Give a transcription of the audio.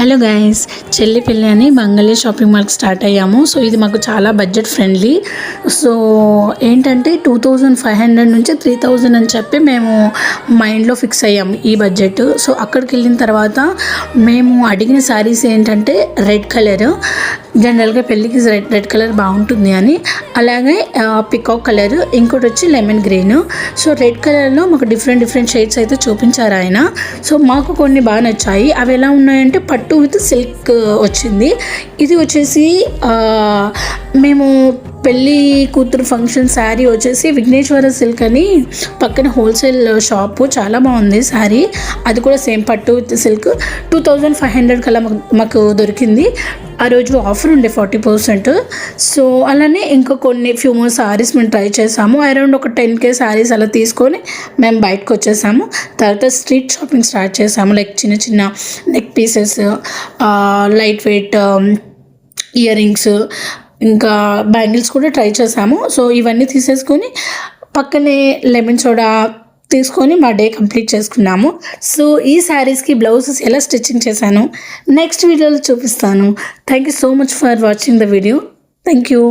Hello guys, చెల్లి పెళ్ళి అని మంగళి షాపింగ్ మాల్కి స్టార్ట్ అయ్యాము. సో ఇది మాకు చాలా బడ్జెట్ ఫ్రెండ్లీ. సో ఏంటంటే 2500 నుంచి 3000 అని చెప్పి మేము మైండ్లో ఫిక్స్ అయ్యాము ఈ బడ్జెట్. సో అక్కడికి వెళ్ళిన తర్వాత మేము అడిగిన శారీస్ ఏంటంటే రెడ్ కలర్, జనరల్గా పెళ్ళికి రెడ్ కలర్ బాగుంటుంది అని, అలాగే పికాక్ కలర్, ఇంకోటి వచ్చి లెమన్ గ్రీన్. సో రెడ్ కలర్లో మాకు డిఫరెంట్ షేడ్స్ అయితే చూపించారు ఆయన. సో మాకు కొన్ని బాగా నచ్చాయి. అవి ఎలా ఉన్నాయంటే పట్టు విత్ సిల్క్ వచ్చింది. ఇది వచ్చేసి మేము పెళ్ళి కూతురు ఫంక్షన్ శారీ వచ్చేసి విఘ్నేశ్వర సిల్క్ అని పక్కన హోల్సేల్ షాపు, చాలా బాగుంది శారీ. అది కూడా సేమ్ పట్టు విత్ సిల్క్ 2500 కల్లా మాకు దొరికింది. ఆ రోజు ఆఫర్ ఉండే 40%. సో అలానే ఇంకా ఫ్యూ మోర్ శారీస్ మేము ట్రై చేసాము. అరౌండ్ ఒక 10K శారీస్ అలా తీసుకొని మేము బయటకు వచ్చేసాము. తర్వాత స్ట్రీట్ షాపింగ్ స్టార్ట్ చేసాము. లైక్ చిన్న neck pieces, light weight ear rings, ఇంకా బ్యాంగిల్స్ కూడా ట్రై చేసాము. సో ఇవన్నీ తీసేసుకొని పక్కనే లెమన్ సోడా తీసుకొని మా డే కంప్లీట్ చేసుకున్నాము. సో ఈ శారీస్కి బ్లౌజెస్ ఎలా స్టిచ్చింగ్ చేశాను నెక్స్ట్ వీడియోలో చూపిస్తాను. Thank you so much for watching the video. Thank you.